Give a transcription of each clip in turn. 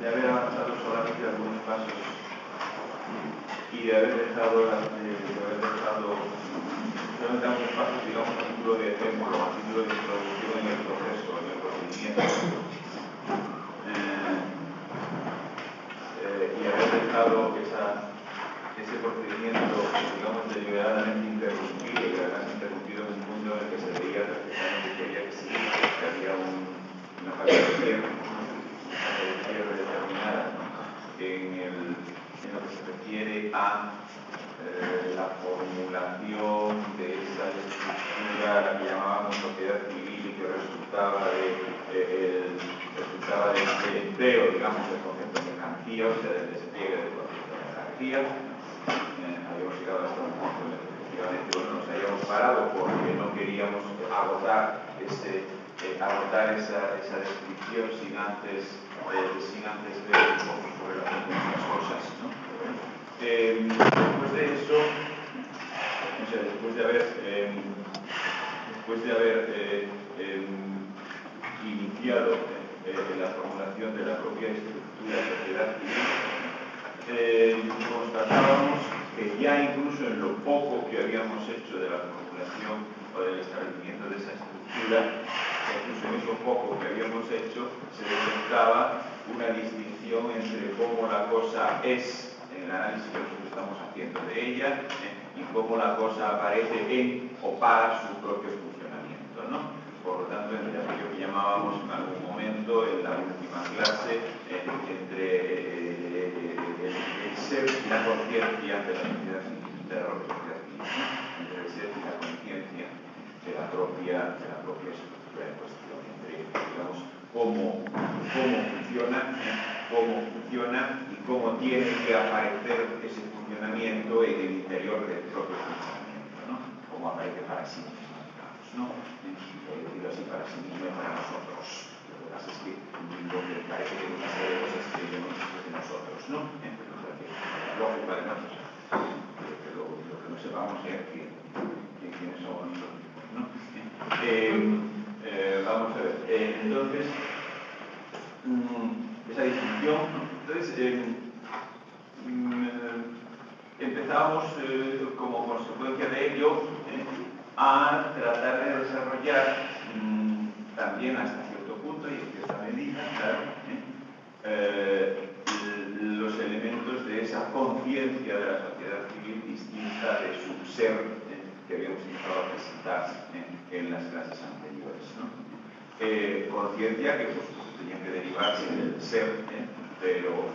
de haber avanzado solamente algunos pasos y de haber dejado solamente algunos pasos, digamos, a título de ejemplo, a título de introducción en el proceso, en el procedimiento, y haber dejado ese procedimiento, digamos, deliberadamente interrumpido, y además interrumpido en un punto en el que se veía perfectamente que había que seguir, que había una fase de cierre determinada, ¿no? En lo que se refiere a la formulación de esa estructura a la que llamábamos sociedad civil y que resultaba del empleo, digamos, del concepto de mercancía, o sea, del despliegue del concepto de mercancía. Habíamos llegado hasta un punto en el que efectivamente nos habíamos parado porque no queríamos agotar esa descripción sin antes ver un poco sobre las cosas, ¿no? Después de eso, o sea, después de haber iniciado la formulación de la propia estructura de sociedad civil, constatábamos que ya incluso en lo poco que habíamos hecho de la formulación o del establecimiento de esa estructura, incluso en eso poco que habíamos hecho, se detectaba una distinción entre cómo la cosa es en el análisis que nosotros estamos haciendo de ella y cómo la cosa aparece en o para su propio funcionamiento, ¿no? Por lo tanto, entre aquello que llamábamos en algún momento, en la última clase, entre el ser y la conciencia de la sociedad civil, entre el ser y la conciencia de la propia estructura en cuestión, entre, digamos, cómo funciona y cómo tiene que aparecer ese funcionamiento en el interior del propio funcionamiento, ¿no? Cómo aparece para sí mismo, digamos, ¿no? Digo así, para sí mismo y para nosotros. Lo que pasa es que parece que hay una serie de cosas que vemos de nosotros, ¿no? Lógico, además, que lo que no sepamos es quiénes somos nosotros, ¿no? Vamos a ver, entonces, esa distinción, ¿no? Entonces, empezamos como consecuencia de ello a tratar de desarrollar también hasta cierto punto y en cierta medida, claro, los elementos de esa conciencia de la sociedad civil distinta de su ser que habíamos intentado presentar en las clases anteriores, ¿no? Conciencia que pues, tenía que derivarse del ser, pero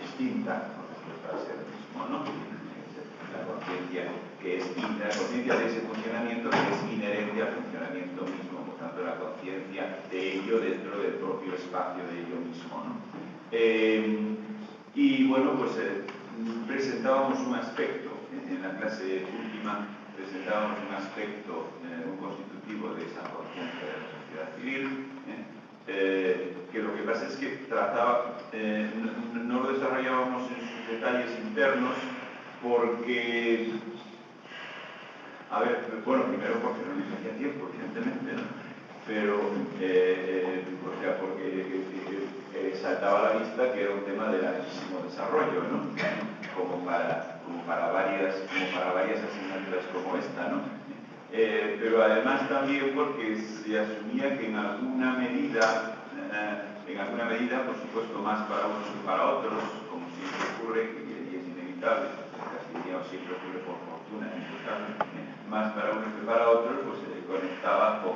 distinta con respecto al ser mismo, ¿no? La conciencia que es la conciencia de ese funcionamiento que es inherente al funcionamiento mismo, por tanto la conciencia de ello dentro del propio espacio de ello mismo, ¿no? Y bueno, pues presentábamos un aspecto en la clase última, presentábamos un aspecto un constitutivo de esa conciencia de la sociedad civil, que lo que pasa es que trataba, no lo desarrollábamos en sus detalles internos porque, a ver, bueno, primero porque no nos hacía tiempo, evidentemente, ¿no? Pero, porque saltaba a la vista que era un tema de larguísimo desarrollo, ¿no? Como para varias asignaturas como esta, ¿no? pero además también porque se asumía que en alguna medida, por supuesto, más para unos que para otros, como siempre ocurre, y es inevitable, diría, siempre ocurre por fortuna en este caso, más para unos que para otros, pues se conectaba con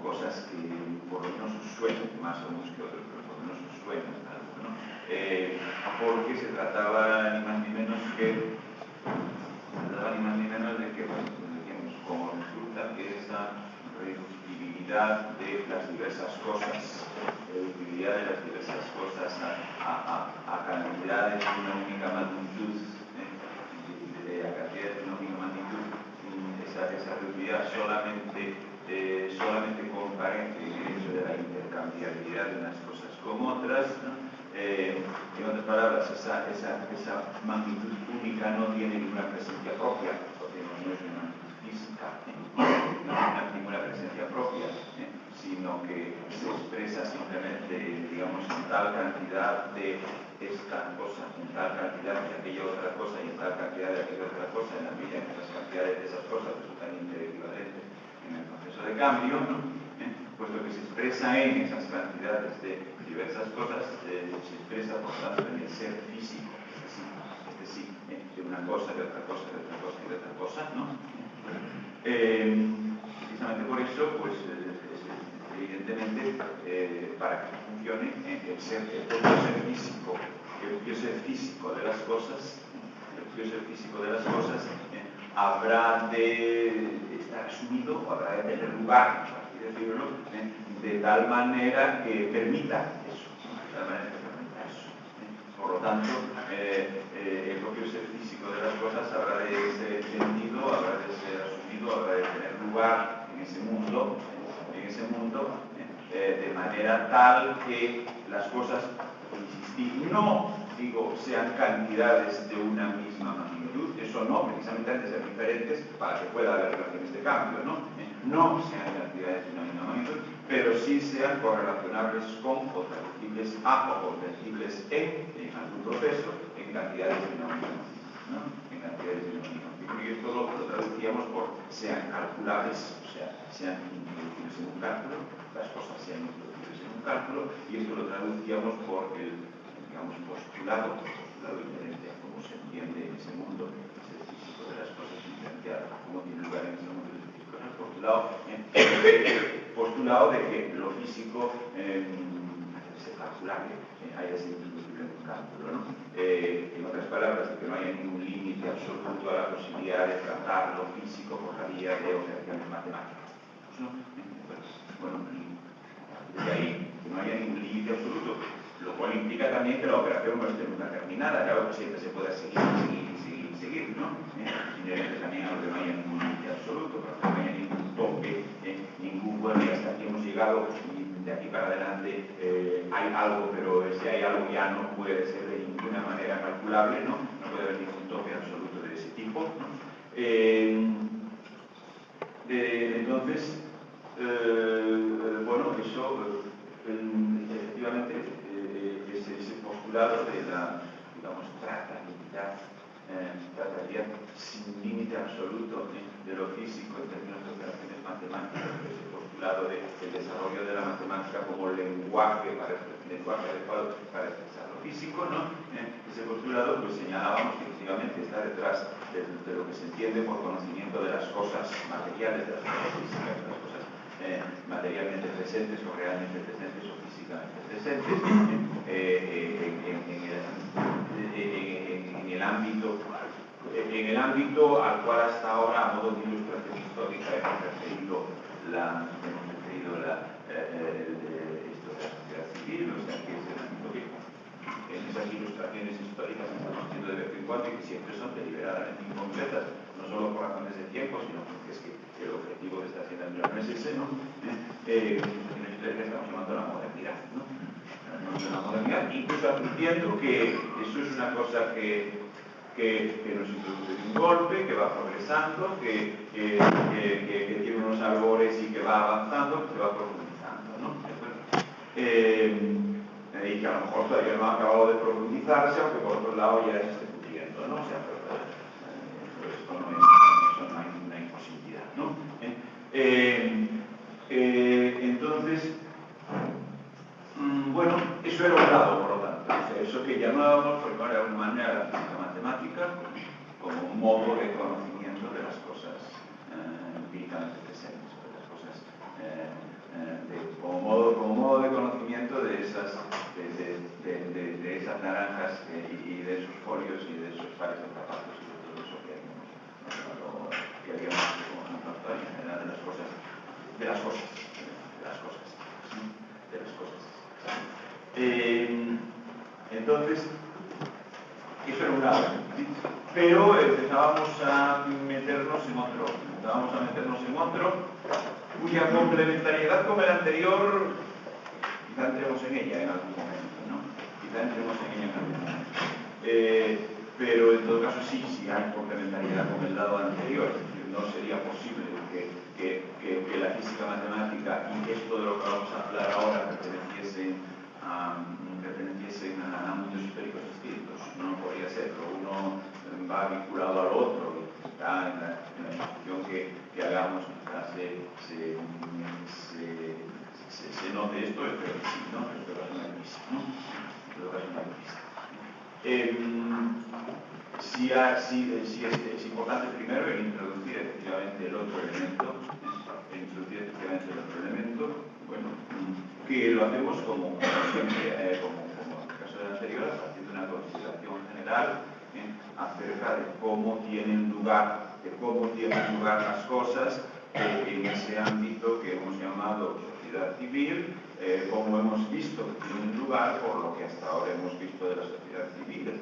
cosas que por lo menos os suenan, más a unos que otros, pero por lo menos os suenan algo, ¿no? Porque se trataba ni más ni menos de que, bueno, decíamos, como resulta que esa reducibilidad de las diversas cosas, a cantidades de una única magnitud, esa reducibilidad solamente comparente en el hecho de la intercambiabilidad de unas cosas con otras, ¿no? En otras palabras, esa magnitud única no tiene ninguna presencia propia, porque no es una magnitud física, no tiene ninguna presencia propia, sino que se expresa simplemente, digamos, en tal cantidad de esta cosa, en tal cantidad de aquella otra cosa y en tal cantidad de aquella otra cosa, en la medida en que las cantidades de esas cosas resultan interequivalentes en el proceso de cambio, ¿no? Pues lo que se expresa en esas cantidades de diversas cosas se expresa, por tanto, en el ser físico, de una cosa, de otra cosa, de otra cosa y de otra cosa, ¿no? Precisamente por eso, pues, evidentemente, para que funcione, el propio ser físico de las cosas, habrá de estar asumido, habrá de tener lugar, por así decirlo, de tal manera que permita eso, Por lo tanto, el propio ser físico de las cosas habrá de ser entendido, habrá de ser asumido, habrá de tener lugar en ese mundo, de manera tal que las cosas, no digo sean cantidades de una misma magnitud, eso no, precisamente han de ser diferentes para que pueda haber relaciones de cambio, no sean cantidades de una misma magnitud, pero sí sean correlacionables con o traducibles a o convertibles en algún proceso en cantidades de una misma magnitud, en cantidades de una misma magnitud. Y esto lo traducíamos por sean calculables, o sea, sean introducibles en un cálculo, las cosas sean introducibles en un cálculo, y esto lo traducíamos por el, digamos, postulado inherente a cómo se entiende en ese mundo, ese físico de las cosas diferenciado, cómo tiene lugar en ese mundo el físico, el postulado de que lo físico es calculable, haya sido introducible en un cálculo, ¿no? En otras palabras, de que no haya ningún límite absoluto a la posibilidad de tratar lo físico por la vía de operaciones matemáticas, ¿no? Bueno, de ahí que no haya ningún límite absoluto, lo cual implica también que la operación no esté nunca terminada, claro que siempre se pueda seguir, ¿no? Inherente también a lo que no haya ningún límite absoluto, para que no haya ningún tope, bueno, y hasta aquí hemos llegado, y de aquí para adelante hay algo, pero ese hay algo ya no puede ser de ninguna manera calculable, ¿no? No puede haber ningún tope absoluto de ese tipo, ¿no? Entonces, bueno, eso efectivamente ese postulado de la, digamos, tratabilidad sin límite absoluto de lo físico en términos de operaciones matemáticas, ese postulado del desarrollo de la matemática como lenguaje adecuado para expresar lo físico, ¿no? Ese postulado, pues señalábamos que efectivamente está detrás de lo que se entiende por conocimiento de las cosas materiales, de las cosas físicas, de las cosas materialmente presentes o realmente presentes o físicamente presentes en el ámbito al cual hasta ahora, a modo de ilustración histórica, hemos referido la sociedad civil, o sea, que es el ámbito que en esas ilustraciones históricas que estamos haciendo de vez en cuando y que siempre son deliberadamente incompletas, no solo por razones de tiempo, sino porque es que el objetivo de esta hacienda no es ese, ¿no? Estamos llamando a la modernidad, ¿no? La modernidad, incluso admitiendo que eso es una cosa que nos introduce de un golpe, que va progresando, que tiene unos albores y que va avanzando, que se va profundizando, ¿no? Y que a lo mejor todavía no ha acabado de profundizarse, aunque por otro lado ya se esté pudiendo, ¿no? O sea, pero esto no hay ninguna imposibilidad. Entonces, bueno, eso era un lado, por lo tanto. O sea, eso que llamábamos, por de alguna manera, la física matemática, como un modo de conocimiento de las cosas empíricamente presentes, de las cosas, como modo de conocimiento de esas, de esas naranjas y de esos folios y de esos pares de zapatos y de todo eso que habíamos como ejemplo en general de las cosas. Entonces, eso era un lado, ¿sí? Pero empezábamos a meternos en otro, cuya complementariedad con el anterior, quizá entremos en ella en algún momento, ¿no? Pero en todo caso sí hay complementariedad con el lado anterior, es decir, no sería posible que la física matemática y esto de lo que vamos a hablar ahora perteneciesen a mundos históricos distintos. No podría ser, uno va vinculado al otro y está en la discusión que hagamos, quizás se note esto, pero sí, ¿no? Esto es una divisa, ¿no? Es importante primero introducir efectivamente el otro elemento, bueno, que lo hacemos como siempre, como en el caso del anterior, a partir de una consideración general acerca de cómo tienen lugar las cosas en ese ámbito que hemos llamado sociedad civil, como hemos visto que tienen lugar por lo que hasta ahora hemos visto de la sociedad civil, el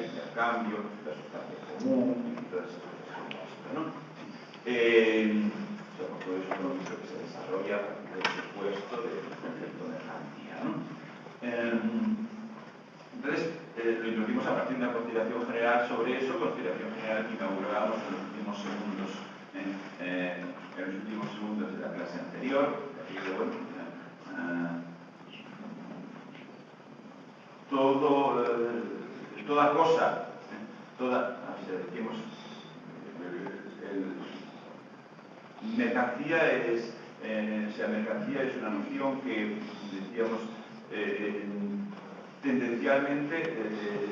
intercambio, la sustancia común y todas esas cosas como esto, ¿no? Por todo eso hemos visto que se desarrolla a partir del supuesto del concepto de garantía, ¿no? Entonces, lo introducimos a partir de una consideración general sobre eso, consideración general que inauguramos en los últimos segundos de la clase anterior. Bueno, toda cosa, mercancía es una noción que, decíamos, tendencialmente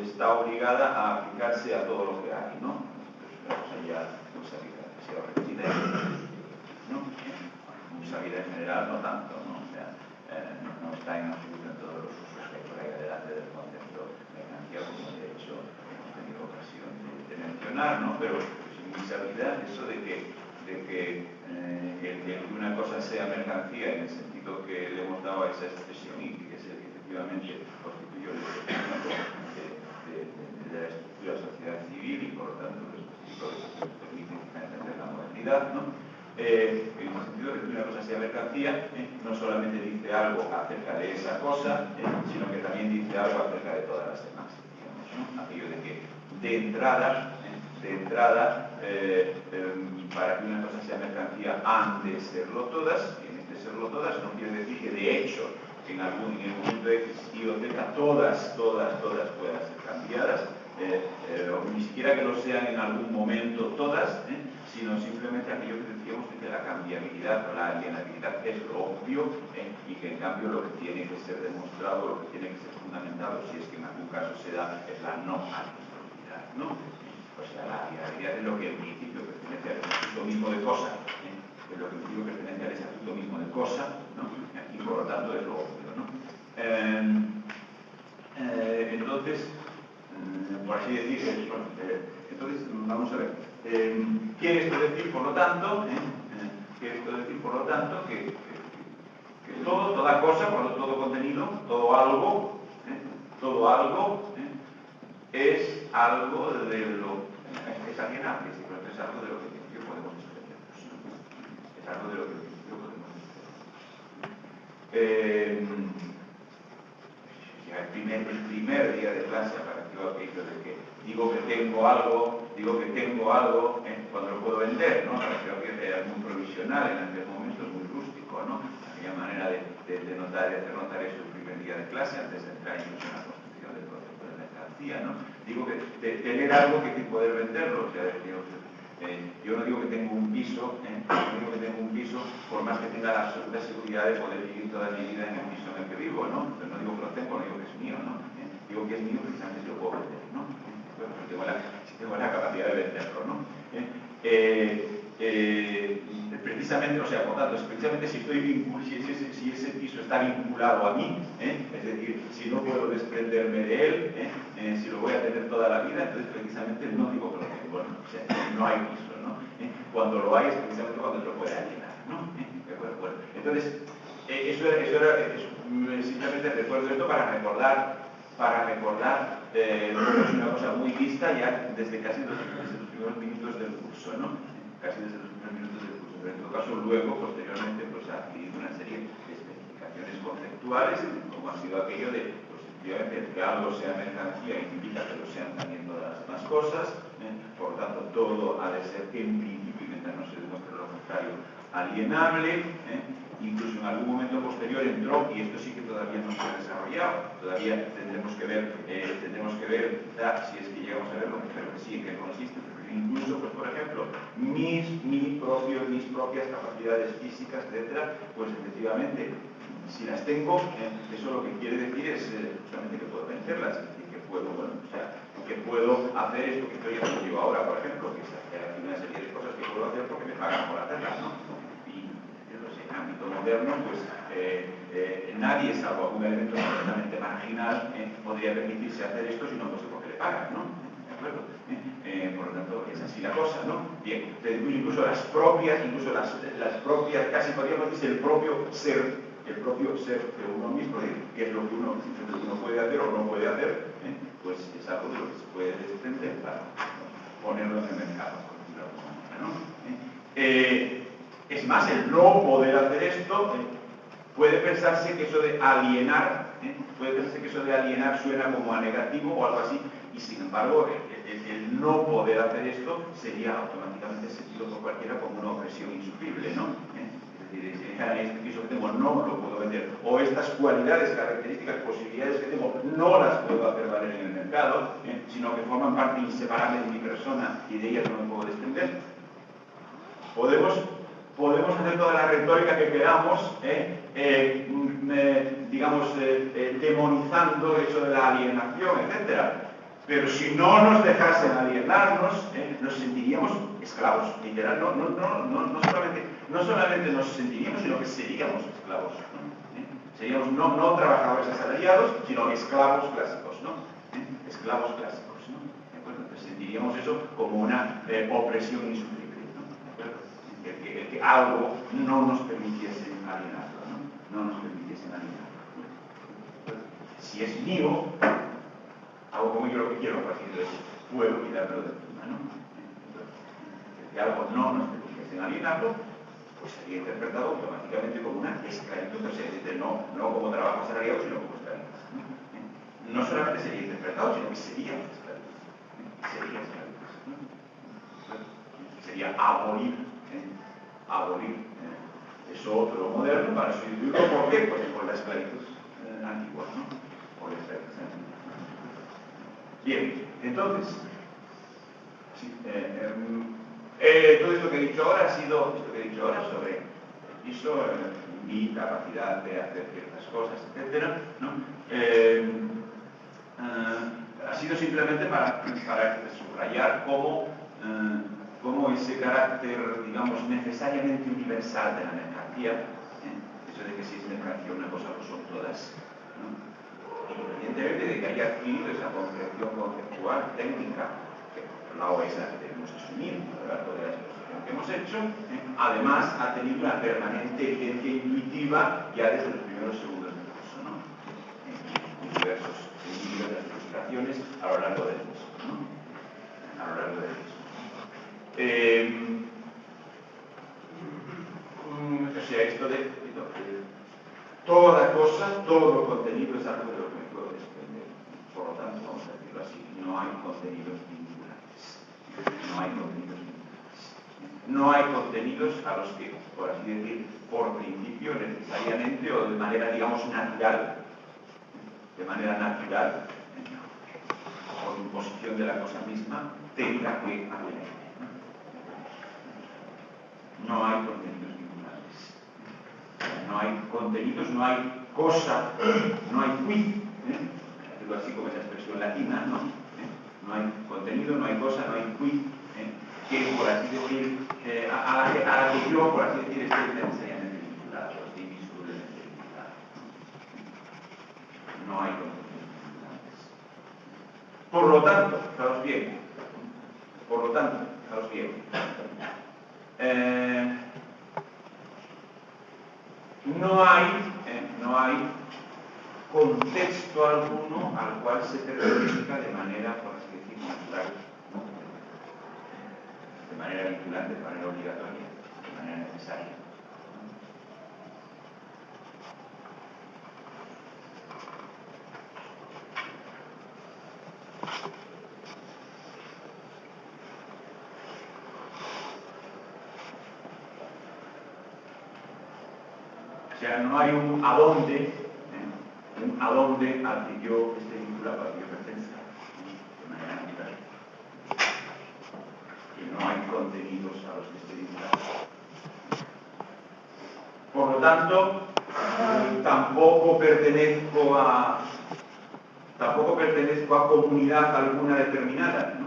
está obligada a aplicarse a todo lo que hay, ¿no? Usabilidad en general no tanto, ¿no? O sea, no está en absoluto en todos los usos que hay por ahí delante del concepto mercancía, como de hecho hemos tenido ocasión de mencionar, ¿no? Pero sin usabilidad, eso de que una cosa sea mercancía en el sentido que le hemos dado a esa expresión y que es el que efectivamente constituye el de la estructura de sociedad civil y por lo tanto el específico que permite entender la modernidad, ¿no? En el sentido de que una cosa sea mercancía, no solamente dice algo acerca de esa cosa, sino que también dice algo acerca de todas las demás, digamos, ¿no? Aquello de que de entrada, para que una cosa sea mercancía han de serlo todas, y en este serlo todas no quiere decir que de hecho en algún momento X, Y o Z todas puedan ser cambiadas, o ni siquiera que lo sean en algún momento todas, sino simplemente aquello que decíamos de que la cambiabilidad o la alienabilidad es lo obvio, y que en cambio lo que tiene que ser demostrado, lo que tiene que ser fundamentado, si es que en algún caso se da, es la no alienabilidad, ¿no? O sea, la alienabilidad es lo que en principio pertenece al estatuto mismo de cosa, es lo que en principio pertenece al estatuto mismo de cosa, ¿no? Y por lo tanto es lo obvio, ¿no? Entonces, por así decir, entonces vamos a ver. Quiere esto decir, por lo tanto, que toda cosa, todo contenido, todo algo, es algo de lo es alienable, es algo de lo que en principio podemos desprendernos, ¿no? Es algo de lo que en principio podemos desprendernos. El primer día de clase apareció aquello de que digo que tengo algo, cuando lo puedo vender, ¿no? Creo que era muy provisional en aquel momento, es muy rústico, ¿no? Aquella manera de hacer notar eso el primer día de clase antes de entrar incluso en la construcción del concepto de mercancía, ¿no? Digo que tener algo que poder venderlo, o sea, Yo no digo que tengo un piso, por más que tenga la absoluta seguridad de poder vivir toda mi vida en el piso en el que vivo, ¿no? Pero no digo que lo tengo, no digo que es mío, ¿no? Digo que es mío precisamente si lo puedo vender, ¿no? Bueno, si tengo la capacidad de venderlo, ¿no? Precisamente, o sea, por tanto, precisamente si ese piso está vinculado a mí, es decir, si no puedo desprenderme de él, si lo voy a tener toda la vida, entonces precisamente no digo que lo tengo, ¿no? O sea, no hay piso, ¿no? Cuando lo hay es precisamente cuando se lo puede alienar, ¿no? Bueno, entonces, simplemente recuerdo esto para recordar es una cosa muy vista ya desde casi los primeros minutos del curso, ¿no? Casi desde los primeros minutos del curso. Pero en todo caso, luego, posteriormente, pues ha adquirido una serie de especificaciones conceptuales, como ha sido aquello de, pues efectivamente, que algo sea mercancía implica que lo sean también todas las demás cosas, por lo tanto, todo ha de ser en principio, mientras no se demuestre lo contrario, alienable, incluso en algún momento posterior entró, y esto sí que todavía no se ha desarrollado, todavía tendremos que ver si es que llegamos a verlo, pero que sí, que consiste, incluso, pues por ejemplo, mis propias capacidades físicas, etcétera, pues efectivamente, si las tengo, eso lo que quiere decir es justamente que puedo vencerlas, es decir, que puedo, que puedo hacer esto que estoy haciendo yo ahora, por ejemplo, que es hacer aquí una serie de cosas que puedo hacer porque me pagan por hacerlas, ¿no? En ámbito moderno, pues nadie, salvo algún elemento completamente marginal, podría permitirse hacer esto si no fuese porque le pagan, ¿no? ¿De acuerdo? Por lo tanto, es así la cosa, ¿no? Bien, incluso las propias, casi podríamos decir el propio ser de uno mismo, que es lo que uno puede hacer o no puede hacer, pues es algo de lo que se puede desprender para ponerlo en el mercado, por decirlo de alguna manera, ¿no? Es más, el no poder hacer esto, puede pensarse que eso de alienar, suena como a negativo o algo así, y sin embargo, el no poder hacer esto sería automáticamente sentido por cualquiera como una opresión insufrible, ¿no? Es decir, este piso que tengo no lo puedo vender, o estas cualidades, características, posibilidades que tengo no las puedo hacer valer en el mercado, sino que forman parte inseparable de mi persona y de ellas no me puedo desprender. Podemos hacer toda la retórica que queramos, demonizando eso de la alienación, etc. Pero si no nos dejasen alienarnos, nos sentiríamos esclavos, literal. No solamente nos sentiríamos, sino que seríamos esclavos. Seríamos no trabajadores asalariados, sino esclavos clásicos, ¿no? Esclavos clásicos, ¿no? ¿De acuerdo? Entonces sentiríamos eso como una opresión insufrible. Que algo no nos permitiese alienarlo, ¿no? No nos permitiese alienarlo. Si es mío, hago como yo lo que quiero a partir de eso, puedo quitármelo de encima, ¿no? Que algo no nos permitiese alienarlo, pues sería interpretado automáticamente como una esclavitud, o sea, es decir, no como trabajo asalariado, sino como esclavitud. No solamente sería interpretado, sino que sería esclavitud. Sería esclavitud, ¿no? Sería abolir. Eso otro moderno para sustituirlo. ¿Por qué? Pues por la esclavitud antigua, ¿no? Por la esclavitud antigua. Bien, entonces, sí, todo esto que he dicho ahora sobre el piso, mi capacidad de hacer ciertas cosas, etcétera, ¿no? Ha sido simplemente para subrayar cómo ese carácter, digamos, necesariamente universal de la mercancía, eso de que si es mercancía una cosa, pues son todas, ¿no? Independientemente de que haya adquirido esa comprensión conceptual, técnica, que por un lado es la que debemos asumir a lo largo de la exposición que hemos hecho, además ha tenido una permanente evidencia intuitiva ya desde los primeros segundos del curso, ¿no? En diversas ilustraciones a lo largo del curso, ¿no? A lo largo del curso. O sea, esto de toda cosa, todo contenido es algo de lo que me puedo desprender. Por lo tanto, vamos a decirlo así, no hay contenidos vinculantes. No hay contenidos a los que, por así decir, por principio, necesariamente o de manera, digamos, natural, por imposición de la cosa misma, tenga que haber. no hay contenidos vinculantes. No hay contenidos, no hay cosa, no hay quid, digo así como esa expresión latina, ¿no? No hay contenido, no hay cosa, no hay quid, que por así decir, a la que yo, por así decir, estoy necesariamente vinculado, estoy indissolublemente vinculado. No hay contenidos vinculantes. Por lo tanto, fijaos bien, no hay contexto alguno al cual se pertenezca de manera, por así decir, natural, de manera vinculante, de manera obligatoria, de manera necesaria. O sea, no hay un adonde al que yo esté vinculado, al que yo pertenezca, de manera natural. Que no hay contenidos a los que esté vinculado. Por lo tanto, tampoco pertenezco a comunidad alguna determinada, ¿no?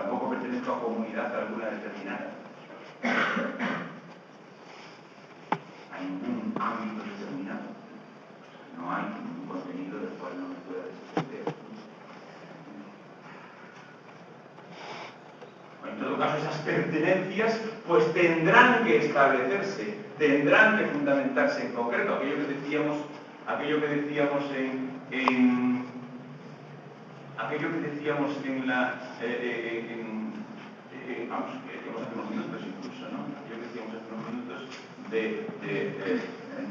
Tampoco pertenezco a comunidad alguna determinada. A ningún ámbito determinado. No hay ningún contenido del cual no me pueda desprender. En todo caso, esas pertenencias pues tendrán que establecerse, tendrán que fundamentarse en concreto. Aquello que decíamos en la vamos, que decíamos hace unos minutos incluso, ¿no? Aquello que decíamos hace unos minutos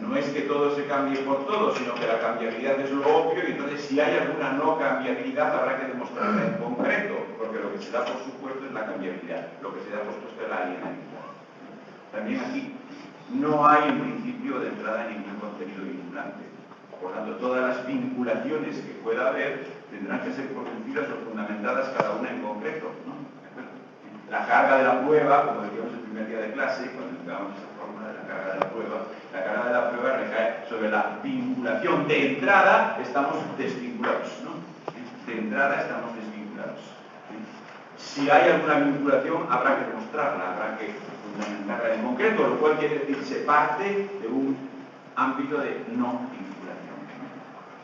no es que todo se cambie por todo, sino que la cambiabilidad es lo obvio, y entonces si hay alguna no cambiabilidad habrá que demostrarla en concreto, porque lo que se da por supuesto es la cambiabilidad, lo que se da por supuesto es la alienabilidad. También aquí no hay en principio de entrada ningún contenido vinculante. Por tanto, todas las vinculaciones que pueda haber tendrán que ser producidas o fundamentadas cada una en concreto, ¿no? La carga de la prueba, como decíamos el primer día de clase, cuando empezamos esa fórmula de la carga de la prueba recae sobre la vinculación. De entrada estamos desvinculados, ¿no? De entrada estamos desvinculados. Si hay alguna vinculación, habrá que demostrarla, habrá que fundamentarla en concreto, lo cual quiere decir se parte de un ámbito de no vinculación.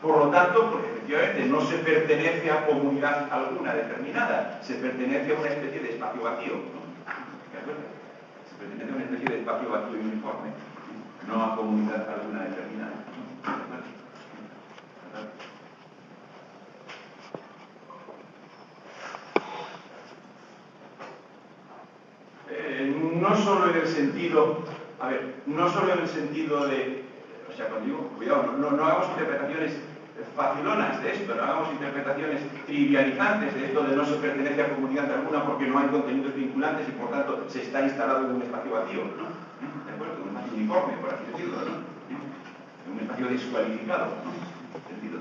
Por lo tanto, pues efectivamente no se pertenece a comunidad alguna determinada, se pertenece a una especie de espacio vacío, ¿no? ¿De acuerdo? Se pertenece a una especie de espacio vacío y uniforme, no a comunidad alguna determinada. ¿De acuerdo? No solo en el sentido, de, o sea, cuando digo, cuidado, no hagamos interpretaciones facilonas de esto, no hagamos interpretaciones trivializantes de esto de no se pertenece a comunidad alguna porque no hay contenidos vinculantes y por tanto se está instalado en un espacio vacío, ¿no? ¿De acuerdo? Un espacio uniforme, por así decirlo, ¿no? En un espacio descualificado, ¿no? Sentido,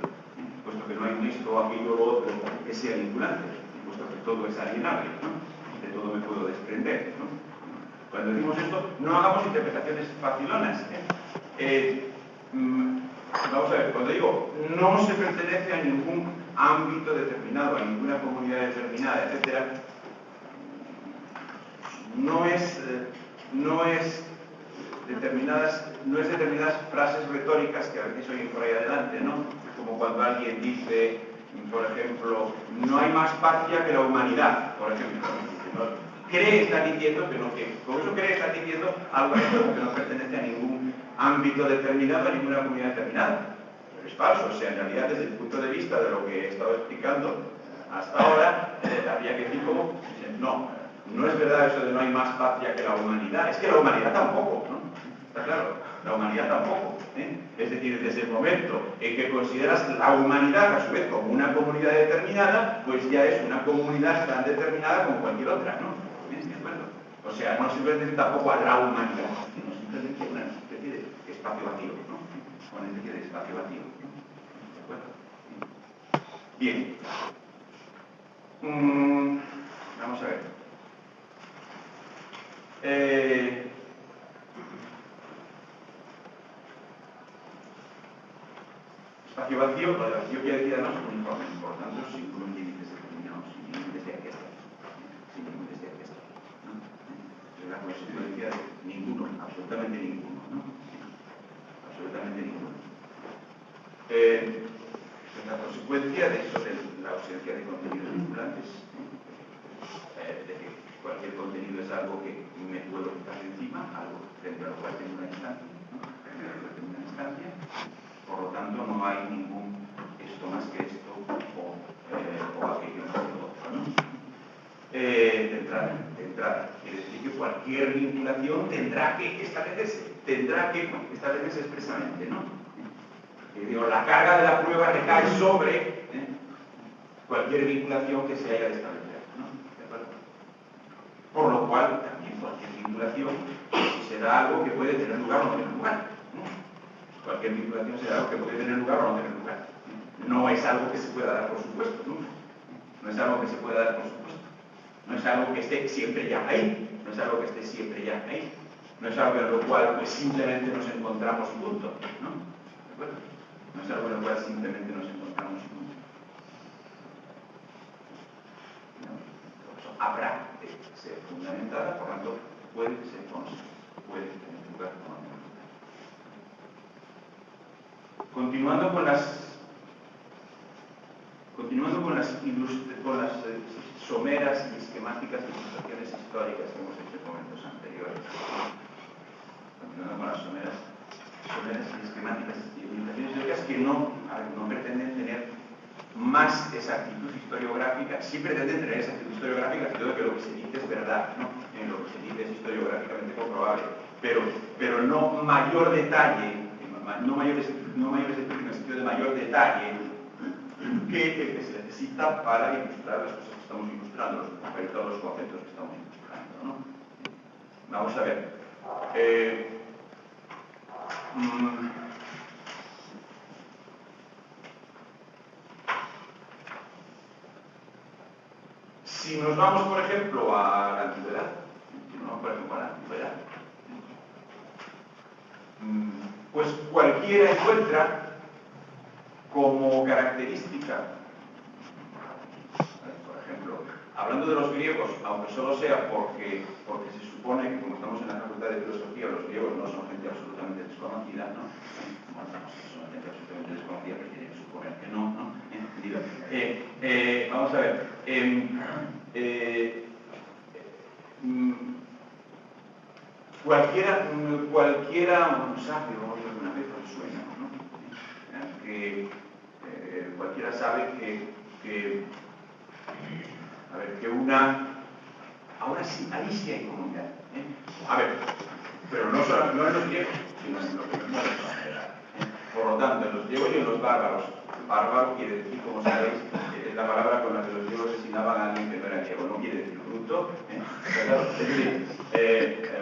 puesto que no hay un esto o aquello o lo otro que sea vinculante, puesto que todo es alienable, ¿no? De todo me puedo desprender, ¿no? Cuando decimos esto, no hagamos interpretaciones facilonas. Vamos a ver, cuando digo no se pertenece a ningún ámbito determinado, a ninguna comunidad determinada, etc., no es determinadas frases retóricas que a veces oyen por ahí adelante, ¿no? Como cuando alguien dice, por ejemplo, no hay más patria que la humanidad, por ejemplo. Está diciendo con eso está diciendo algo que no pertenece a ningún ámbito determinado, a ninguna comunidad determinada. Pero es falso, o sea, en realidad desde el punto de vista de lo que he estado explicando hasta ahora, habría que decir como, no es verdad eso de no hay más patria que la humanidad, es que la humanidad tampoco, ¿no? Está claro, la humanidad tampoco, ¿eh? Es decir, desde el momento en que consideras la humanidad a su vez como una comunidad determinada, pues ya es una comunidad tan determinada como cualquier otra, ¿no? ¿De acuerdo? O sea, no se pertenece tampoco a la humanidad, sino simplemente a una especie de espacio vacío, ¿no? Una especie de espacio vacío, ¿no? ¿De acuerdo? Bien. Vamos a ver. Espacio vacío, lo de vacío quiere decir además uniforme, por lo tanto sin unos límites determinados, sin límites de aquí hasta aquí, sin límites de aquí hasta aquí, ¿no? Es la consecuencia de ninguno, absolutamente ninguno, ¿no? Absolutamente ninguno. La consecuencia de eso, de la ausencia de contenidos vinculantes, de que cualquier contenido es algo que me puedo quitar de encima, algo frente a lo cual tengo una instancia, ¿no? Por lo tanto no hay ningún esto más que esto o aquello más que otro, ¿no? De entrada, quiere decir que cualquier vinculación tendrá que establecerse expresamente, ¿no? Digo, la carga de la prueba recae sobre cualquier vinculación que se haya de establecer, ¿no? ¿De acuerdo? Por lo cual, también cualquier vinculación será algo que puede tener lugar o no tener lugar, ¿no? Cualquier vinculación será algo que puede tener lugar o no tener lugar. No es algo que se pueda dar por supuesto, nunca. No es algo que se pueda dar por supuesto. No es algo que esté siempre ya ahí. No es algo que esté siempre ya ahí. No es algo en lo cual pues, simplemente nos encontramos punto, ¿no? ¿De acuerdo? No es algo en lo cual simplemente nos encontramos punto. ¿No? Eso habrá de ser fundamentada, por lo tanto, puede ser constante, puede tener lugar o no tener lugar. Continuando con las someras y esquemáticas ilustraciones históricas que hemos hecho en momentos anteriores. Continuando con las someras y esquemáticas ilustraciones históricas que no pretenden tener más exactitud historiográfica, sí pretenden tener exactitud historiográfica, sino que lo que se dice es verdad, ¿no? Lo que se dice es historiográficamente comprobable, pero no mayor detalle, no mayores estudios en el sentido de mayor detalle que se necesita para ilustrar las cosas que estamos ilustrando, todos los conceptos que estamos ilustrando, ¿no? Vamos a ver. Si nos vamos, por ejemplo, a la antigüedad, pues cualquiera encuentra como característica, por ejemplo, hablando de los griegos, aunque solo sea porque se supone que como estamos en la Facultad de Filosofía, los griegos no son gente absolutamente desconocida, ¿no? Bueno, son gente absolutamente desconocida, pero tienen que suponer que no, ¿no? Vamos a ver. Cualquiera sabe, o alguna vez os suena, ¿no? Que cualquiera sabe que ahora sí, ahí sí hay comunidad. A ver, pero no en los griegos, sino en los que por lo tanto, en los griegos y en los bárbaros. Bárbaro quiere decir, como sabéis, es la palabra con la que los griegos asesinaban a alguien que no era griego, no quiere decir bruto, es decir,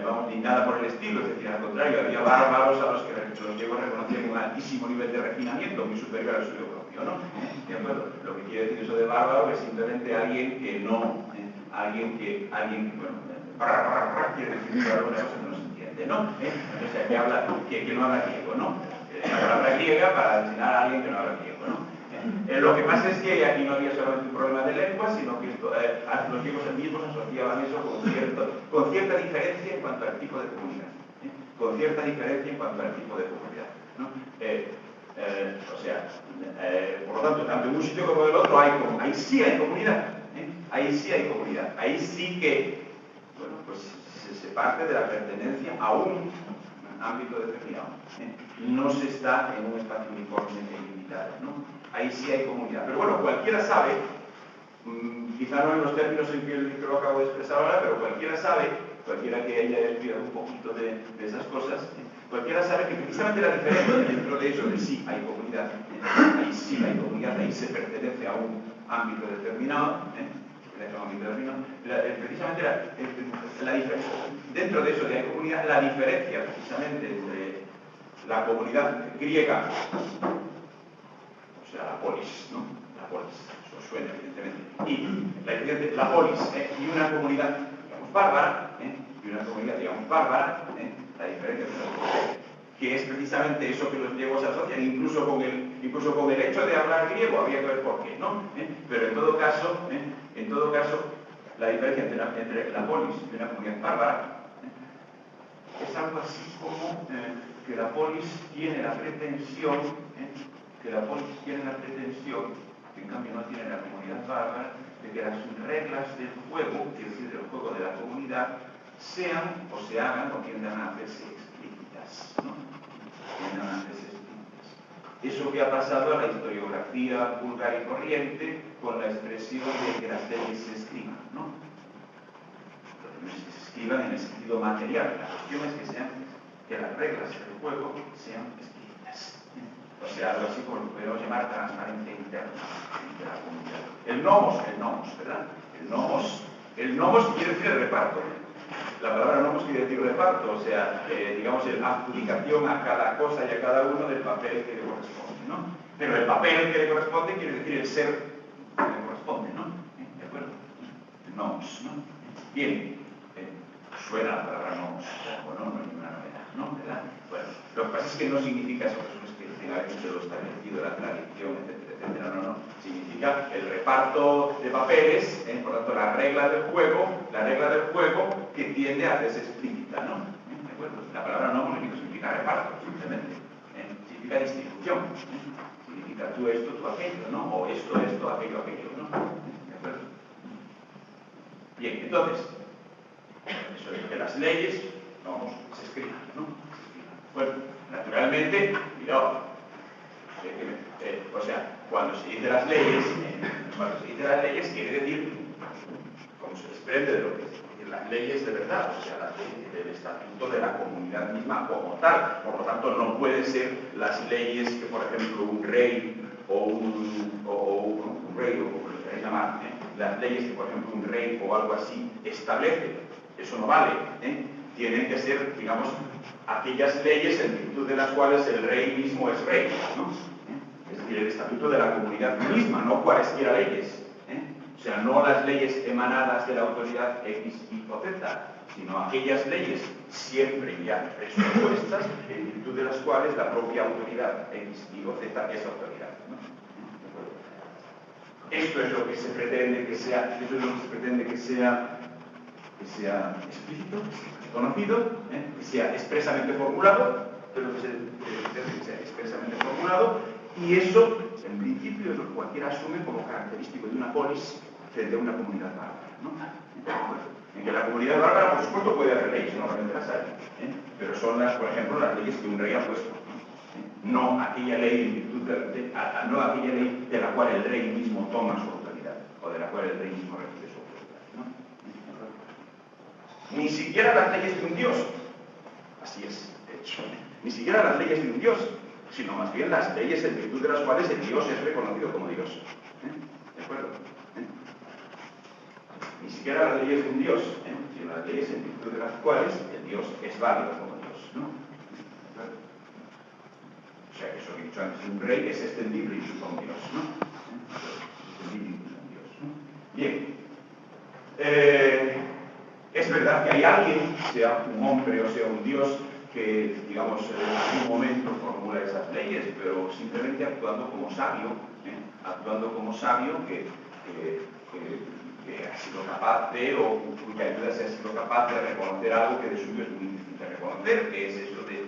vamos, ni nada por el estilo, es decir, al contrario, había bárbaros a los que los griegos reconocían un altísimo nivel de refinamiento, muy superior al suyo propio, ¿no? ¿De acuerdo? Lo que quiere decir eso de bárbaro es simplemente alguien que no, alguien que quiere decir alguna cosa que no se entiende, ¿no? Entonces, que habla, que no habla griego, ¿no? La palabra griega para designar a alguien que no habla griego, ¿no? Lo que pasa es que aquí no había solamente un problema de lengua, sino que los griegos mismos asociaban eso con cierta diferencia en cuanto al tipo de comunidad. Con cierta diferencia en cuanto al tipo de comunidad, ¿no? Por lo tanto, tanto en un sitio como en el otro ahí sí hay comunidad. Ahí sí hay comunidad. Ahí sí que, bueno, pues se parte de la pertenencia a un ámbito determinado. No se está en un espacio uniforme e limitado, ¿no? Ahí sí hay comunidad. Pero bueno, cualquiera sabe, quizá no en los términos en que lo acabo de expresar ahora, pero cualquiera sabe, cualquiera que haya estudiado un poquito de esas cosas, cualquiera sabe que precisamente la diferencia dentro de eso de sí hay comunidad, ahí sí hay comunidad, ahí se pertenece a un ámbito determinado, precisamente dentro de eso de hay comunidad, la diferencia precisamente entre la comunidad griega, o sea, la polis, ¿no? La polis, eso suena evidentemente, y la polis y una comunidad, digamos, bárbara, y una comunidad, digamos, bárbara, la diferencia que es precisamente eso que los griegos asocian, incluso con el hecho de hablar griego, habría que ver por qué, ¿no? Pero en todo caso, la diferencia entre la polis y una comunidad bárbara es algo así como que la polis tiene la pretensión, que en cambio no tiene la comunidad bárbara, de que las reglas del juego, es decir, del juego de la comunidad, sean o se hagan o tiendan a hacerse explícitas, ¿no? Tiendan a hacerse explícitas. Eso que ha pasado a la historiografía vulgar y corriente con la expresión de que las leyes se escriban, ¿no? Se escriban en el sentido material. La cuestión es que las reglas del juego sean explícitas. O sea, algo así como lo podemos llamar transparencia interna de la comunidad. El nomos, ¿verdad? El nomos quiere decir el reparto. La palabra nomos quiere decir reparto, o sea, digamos, la adjudicación a cada cosa y a cada uno del papel que le corresponde, ¿no? Pero el papel que le corresponde quiere decir el ser que le corresponde, ¿no? ¿De acuerdo? El nomos, ¿no? Bien, suena la palabra nomos, bueno, no hay ninguna novedad, ¿no? ¿Verdad? Bueno, lo que pasa es que no significa eso, es que tenga que ser lo establecido, la tradición, etcétera, no. Significa el reparto de papeles, por lo tanto, la regla del juego que tiende a hacerse explícita, ¿no? ¿De acuerdo? La palabra no significa reparto, simplemente. Significa distribución. Significa tú esto, tú aquello, ¿no? O esto, aquello, ¿no? ¿De acuerdo? Bien, entonces, eso es que las leyes, vamos, se escriban, ¿no? Bueno, naturalmente, cuidado. O sea, cuando se dice las leyes, quiere decir, como se desprende de lo que es decir, las leyes de verdad, o sea, las leyes del estatuto de la comunidad misma como tal. Por lo tanto, no pueden ser las leyes que, por ejemplo, un rey o un rey, o como lo queráis llamar, las leyes que, por ejemplo, un rey o algo así establece. Eso no vale. Tienen que ser, digamos, aquellas leyes en virtud de las cuales el rey mismo es rey, ¿no? Es decir, el estatuto de la comunidad misma, no cualesquiera leyes. O sea, no las leyes emanadas de la autoridad X, Y o Z, sino aquellas leyes siempre ya presupuestas en virtud de las cuales la propia autoridad X, Y o Z es autoridad, ¿no? Esto es lo que se pretende que sea, explícito, conocido, que sea expresamente formulado, y eso, en principio, es lo que cualquiera asume como característico de una polis frente a una comunidad bárbara, ¿no? En que la comunidad bárbara, por supuesto, puede haber leyes, no realmente las hay, pero son las, por ejemplo, las leyes que un rey ha puesto, no aquella ley en virtud no aquella ley de la cual el rey mismo toma su autoridad, o de la cual el rey mismo recibe su autoridad, ¿no? Ni siquiera las leyes de un dios, así es, de hecho, ni siquiera las leyes de un dios, sino más bien las leyes en virtud de las cuales el dios es reconocido como dios. ¿De acuerdo? Ni siquiera las leyes de un dios, sino las leyes en virtud de las cuales el dios es válido como dios, ¿no? O sea, que eso que he dicho antes, un rey es extendible incluso a un dios, ¿no? Extendible incluso a un dios, ¿no? Bien. Es verdad que hay alguien, sea un hombre o sea un dios, que, digamos, en algún momento formula esas leyes, pero simplemente actuando como sabio, que ha sido capaz de, o cuya ayuda se ha sido capaz de reconocer algo que de suyo es muy difícil de reconocer, que es eso de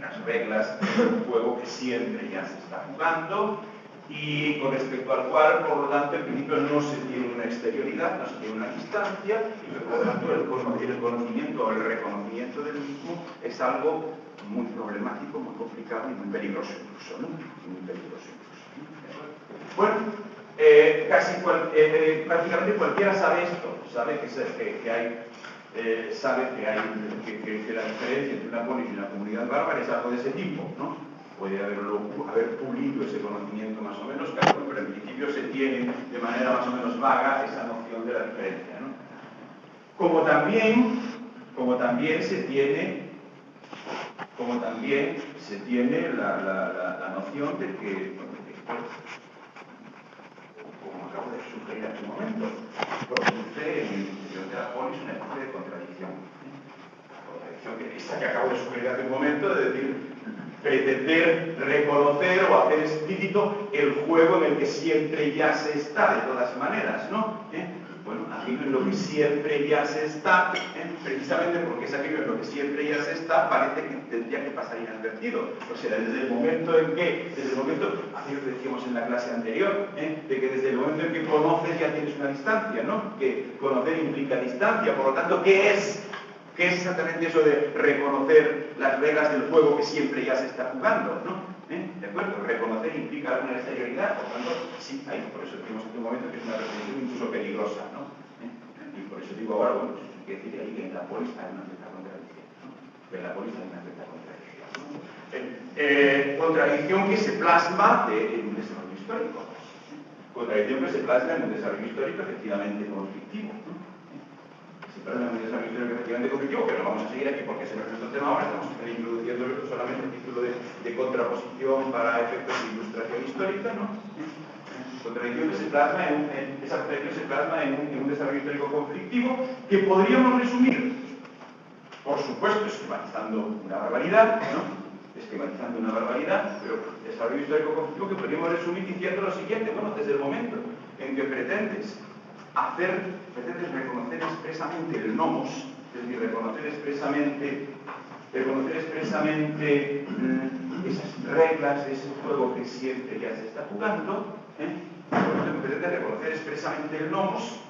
las reglas del juego que siempre ya se está jugando, y con respecto al cual, por lo tanto, en principio no se tiene una exterioridad, no se tiene una distancia, y por lo tanto el conocimiento o el reconocimiento del mismo es algo muy problemático, muy complicado y muy peligroso incluso, ¿no? Muy peligroso incluso, ¿no? Bueno, prácticamente cualquiera sabe esto, sabe que la diferencia entre una polis y una comunidad bárbara es algo de ese tipo, ¿no? Puede haber pulido ese conocimiento más o menos, claro, pero en principio se tiene de manera más o menos vaga esa noción de la diferencia, ¿no? Como también se tiene la noción de que, como acabo de sugerir hace un momento, produce en el interior de la polis una especie de contradicción. esta que acabo de sugerir hace un momento, de decir, pretender reconocer o hacer explícito el juego en el que siempre ya se está, de todas maneras, ¿no? Bueno, aquello en lo que siempre ya se está, precisamente porque es aquello en lo que siempre ya se está, parece que tendría que pasar inadvertido. O sea, desde el momento, así lo decíamos en la clase anterior, de que desde el momento en que conoces ya tienes una distancia, ¿no? Que conocer implica distancia, por lo tanto, ¿qué es exactamente eso de reconocer las reglas del juego que siempre ya se está jugando, ¿no? ¿De acuerdo? Reconocer implica alguna exterioridad, por tanto, sí, ahí, por eso decimos hace un momento que es una reflexión incluso peligrosa, ¿no? Y por eso digo ahora, bueno, pues hay que decir ahí que en la polis hay una cierta contradicción, ¿no? Que en la polis hay una cierta contradicción, ¿no? Contradicción que se plasma en un desarrollo histórico. Contradicción que se plasma en un desarrollo histórico efectivamente conflictivo, ¿no? Perdón, un desarrollo histórico efectivamente conflictivo, pero no vamos a seguir aquí porque ese no es nuestro tema ahora, estamos introduciendo solamente el título de contraposición para efectos de ilustración histórica, ¿no? Contradicción que se plasma esa contradicción se plasma en un desarrollo histórico conflictivo que podríamos resumir, por supuesto, esquematizando una barbaridad, ¿no? Esquematizando una barbaridad, pero desarrollo histórico conflictivo que podríamos resumir diciendo lo siguiente, bueno, desde el momento en que pretendes reconocer expresamente el nomos, es decir, reconocer expresamente esas reglas de ese juego que siempre ya se está jugando, desde el momento en que pretendes reconocer expresamente el nomos,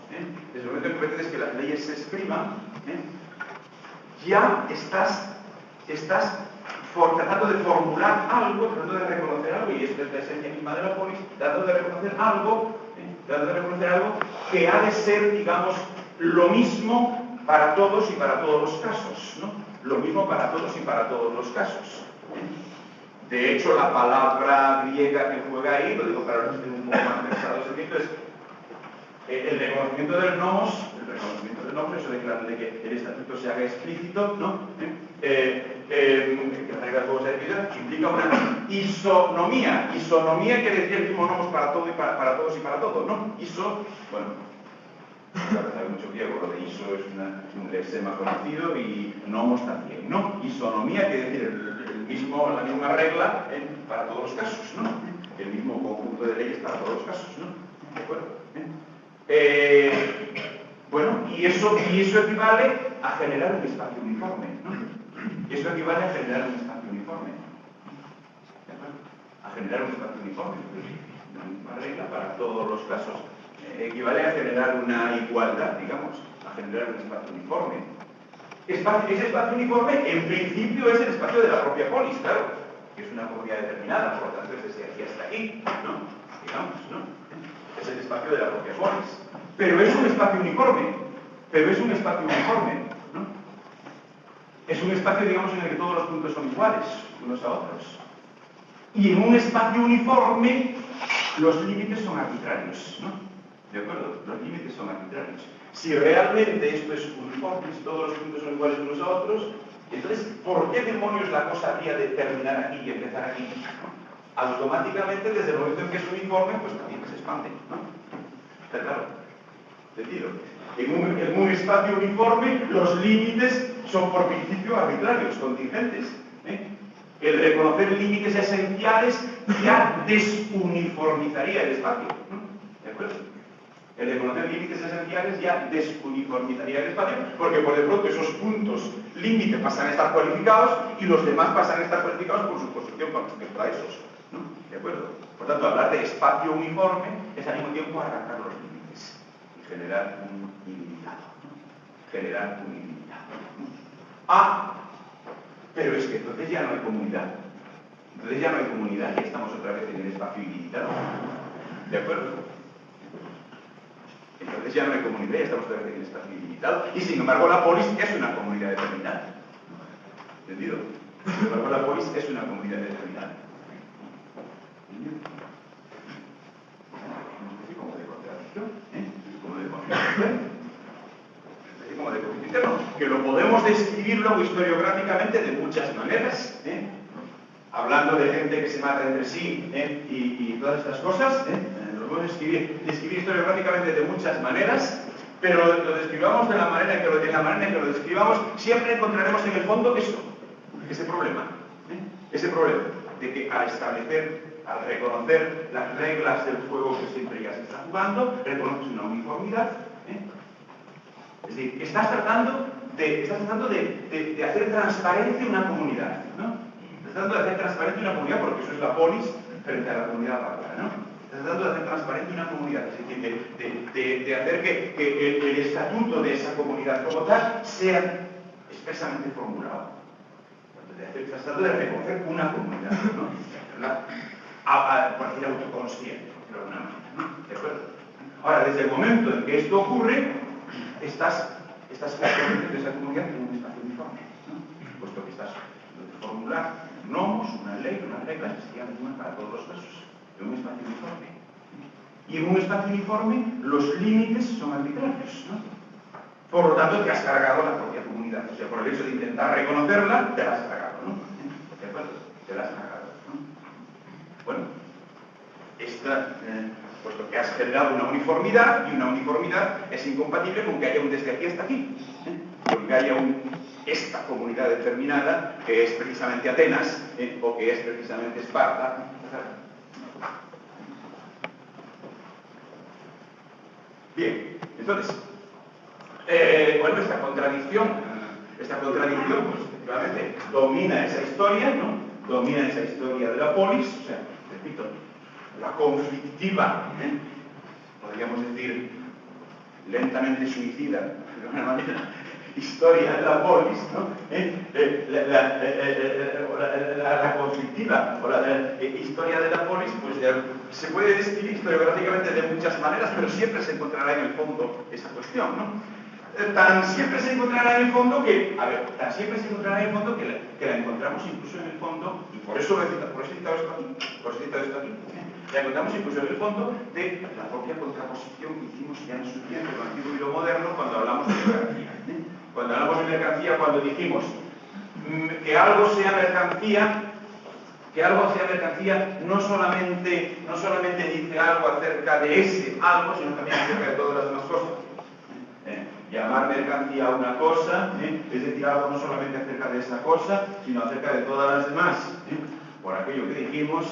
desde el momento en que pretendes que las leyes se expriman, ya estás tratando de formular algo, tratando de reconocer algo, y esto es la esencia misma de la polis, tratando de reconocer algo que ha de ser, digamos, lo mismo para todos y para todos los casos, ¿no? Lo mismo para todos y para todos los casos. De hecho, la palabra griega que juega ahí, lo digo para los que estén un poco más pensados en esto, es el reconocimiento del nomos, eso de que el estatuto se haga explícito, ¿no? Que la regla del juego sea explícita, implica una isonomía. Isonomía quiere decir el mismo nomos para todo y para todos y para todo, ¿no? Bueno, sabe mucho griego, lo de iso es un lexema conocido y nomos también, ¿no? Isonomía quiere decir la misma regla para todos los casos, ¿no? El mismo conjunto de leyes para todos los casos, ¿no? ¿De acuerdo? Bueno, y eso equivale a generar un espacio uniforme, ¿no? Eso equivale a generar un espacio uniforme. ¿De acuerdo? A generar un espacio uniforme. La misma regla para todos los casos. Equivale a generar una igualdad, digamos, a generar un espacio uniforme. Ese espacio uniforme, en principio, es el espacio de la propia polis, claro, que es una comunidad determinada, por lo tanto, es desde aquí hasta aquí, ¿no? Digamos, ¿no? Es el espacio de la propia polis. Pero es un espacio uniforme, ¿no? Es un espacio, digamos, en el que todos los puntos son iguales, unos a otros. Y en un espacio uniforme, los límites son arbitrarios, ¿no? ¿De acuerdo? Los límites son arbitrarios. Si realmente esto es uniforme, si todos los puntos son iguales unos a otros, entonces, ¿por qué demonios la cosa habría de terminar aquí y empezar aquí? ¿No? Automáticamente, desde el momento en que es uniforme, pues también se expande, ¿no? Está claro. ¿Entendido? En un espacio uniforme, los límites son por principio arbitrarios, contingentes. El reconocer límites esenciales ya desuniformizaría el espacio, ¿no? ¿De acuerdo? El reconocer límites esenciales ya desuniformizaría el espacio, porque por de pronto esos puntos límite pasan a estar cualificados y los demás pasan a estar cualificados por su posición con respecto a esos, ¿no? ¿De acuerdo? Por tanto, hablar de espacio uniforme es al mismo tiempo arrancar los límites y generar un ilimitado, ¿no? Generar un ilimitado, ¿no? Pero es que entonces ya no hay comunidad. Entonces ya no hay comunidad y estamos otra vez en el espacio ilimitado. ¿De acuerdo? Entonces ya no hay comunidad y estamos otra vez en el espacio ilimitado. Y sin embargo la polis es una comunidad determinada. ¿Entendido? Sin embargo la polis es una comunidad determinada. Como de contradicción, como de contradicción. Como de conflicto, que lo podemos describir luego historiográficamente de muchas maneras, hablando de gente que se mata entre sí y todas estas cosas, lo podemos describir historiográficamente de muchas maneras, pero lo describamos de la manera en que lo describamos, siempre encontraremos en el fondo eso, ese problema. Ese problema de que al reconocer las reglas del juego que siempre ya se está jugando, reconoces una uniformidad. Es decir, estás tratando de hacer transparente una comunidad, ¿no? Estás tratando de hacer transparente una comunidad, porque eso es la polis frente a la comunidad bárbara, ¿no? Estás tratando de hacer transparente una comunidad, es decir, de hacer que el estatuto de esa comunidad como tal sea expresamente formulado. Estás tratando de reconocer una comunidad, ¿no? A cualquier autoconsciente, por decirlo de alguna manera, ¿no? ¿De acuerdo? Ahora, desde el momento en que esto ocurre, estás convirtiendo esa comunidad en un espacio uniforme, ¿no? Puesto que estás formular nomos, una ley, unas reglas que serían las mismas para todos los casos, en un espacio uniforme. Y en un espacio uniforme los límites son arbitrarios, ¿no? Por lo tanto, te has cargado la propia comunidad. O sea, por el hecho de intentar reconocerla, te la has cargado, ¿no? ¿De acuerdo? Te la has cargado, ¿no? Bueno, puesto que has generado una uniformidad, y una uniformidad es incompatible con que haya un desde aquí hasta aquí, con que haya esta comunidad determinada, que es precisamente Atenas, o que es precisamente Esparta. Bien, entonces, bueno, esta contradicción, pues efectivamente domina esa historia, ¿no? Domina esa historia de la polis, o sea, repito, la conflictiva, podríamos decir, lentamente suicida, de alguna manera, historia de la polis, ¿no? La conflictiva o la historia de la polis, pues se puede describir historiográficamente de muchas maneras, pero siempre se encontrará en el fondo esa cuestión, ¿no? Siempre se encontrará en el fondo que, que la encontramos incluso en el fondo, y por eso he citado esto aquí, la encontramos incluso en el fondo de la propia contraposición que hicimos ya en su tiempo, lo antiguo y lo moderno, cuando hablamos de mercancía. Cuando hablamos de mercancía, cuando dijimos que algo sea mercancía, no solamente dice algo acerca de ese algo, sino también acerca de todas las demás cosas. Llamar mercancía a una cosa, es decir, algo no solamente acerca de esa cosa, sino acerca de todas las demás. Por aquello que dijimos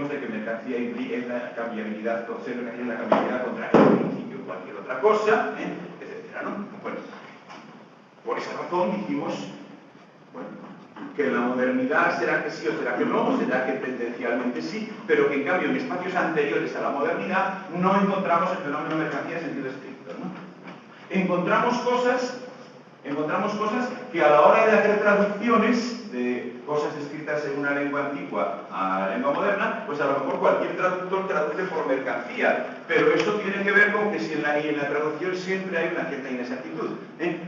de que mercancía implica la cambiabilidad, la cambiabilidad contra el principio o cualquier otra cosa, etcétera, ¿no? Bueno, por esa razón dijimos, bueno, que en la modernidad será que sí o será que no, o será que tendencialmente sí, pero que en cambio en espacios anteriores a la modernidad no encontramos el fenómeno mercancía en sentido estricto, ¿no? Encontramos cosas que a la hora de hacer traducciones de cosas escritas en una lengua antigua a la lengua moderna, pues a lo mejor cualquier traductor traduce por mercancía, pero eso tiene que ver con que si en la traducción siempre hay una cierta inexactitud,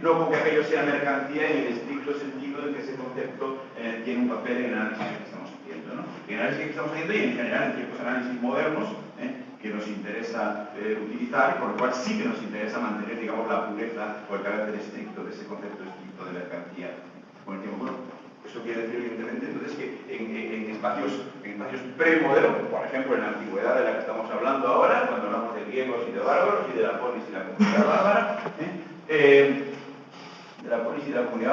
no con que aquello sea mercancía en el estricto sentido de que ese concepto tiene un papel en el análisis que estamos haciendo, ¿no? En el análisis que estamos haciendo y en general en ciertos análisis modernos, que nos interesa utilizar, y por lo cual sí que nos interesa mantener, digamos, la pureza o el carácter estricto de ese concepto estricto de mercancía. Bueno, eso quiere decir, evidentemente, entonces, que en espacios premodernos, por ejemplo, en la antigüedad de la que estamos hablando ahora, cuando hablamos de griegos y de bárbaros, y de la polis y la comunidad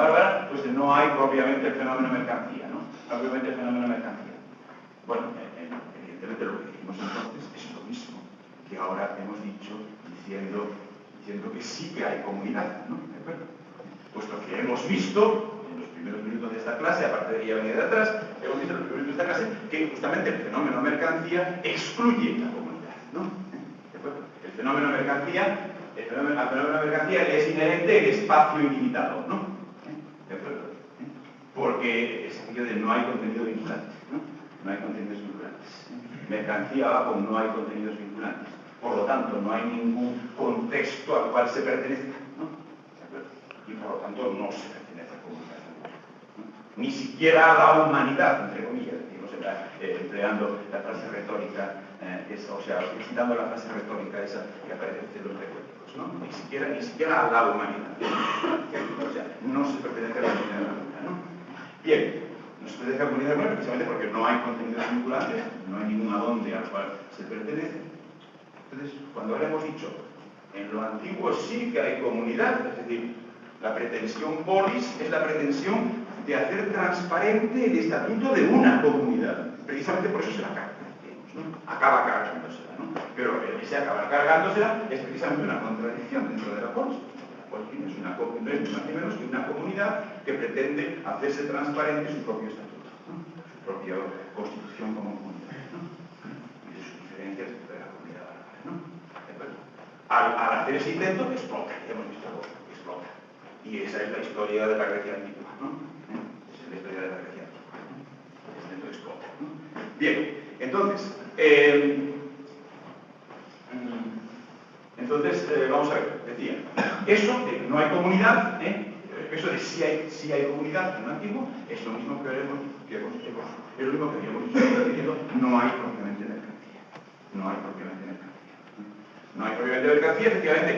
bárbara, pues no hay propiamente el fenómeno mercancía, ¿no? No propiamente el fenómeno mercancía. Bueno, evidentemente lo que dijimos entonces es lo mismo que ahora hemos dicho diciendo que sí que hay comunidad, ¿no? ¿De acuerdo? Puesto que hemos visto en los primeros minutos de esta clase, aparte de que ya venía de atrás, hemos visto en los primeros minutos de esta clase que justamente el fenómeno mercancía excluye la comunidad, ¿no? ¿De acuerdo? El fenómeno mercancía le es inherente el espacio ilimitado, ¿no? ¿De acuerdo? Porque es aquello de no hay contenido vinculante, ¿no? No hay contenidos vinculantes. Mercancía va con no hay contenidos vinculantes. Por lo tanto, no hay ningún contexto al cual se pertenezca, ¿no? ¿De acuerdo? Y por lo tanto no se pertenece a comunidad, ¿no? Ni siquiera a la humanidad, entre comillas, digamos, empleando la frase retórica, o sea, citando la frase retórica esa que aparece en los recuerdos, ¿no? Ni siquiera a la humanidad. O sea, no se pertenece a la humanidad. ¿no? Bien, no se pertenece a la comunidad urbana precisamente porque no hay contenidos vinculantes, no hay ningún adonde al cual se pertenece. Entonces, cuando ahora hemos dicho, en lo antiguo sí que hay comunidad, es decir, la pretensión polis es la pretensión de hacer transparente el estatuto de una comunidad. Precisamente por eso se la carga, ¿no? Acaba cargándosela, ¿no? Pero ese acabar cargándosela es precisamente una contradicción dentro de la polis. La polis es una comunidad, más ni menos que una comunidad que pretende hacerse transparente su propio estatuto, ¿no? Su propia constitución como comunidad, ¿no? Y sus diferencias de la comunidad bárbara, ¿no? Al hacer ese intento, explota, ya hemos visto algo, explota. Y esa es la historia de la Grecia antigua, ¿no? Esa es la historia de la Grecia antigua, ¿no? El intento explota, ¿no? Bien, entonces, vamos a ver, decía, eso de que no hay comunidad, eso de si hay comunidad en lo antiguo, es lo mismo que habíamos dicho diciendo, no hay propiamente mercancía. No hay propiamente mercancía. No hay propiamente mercancía, efectivamente,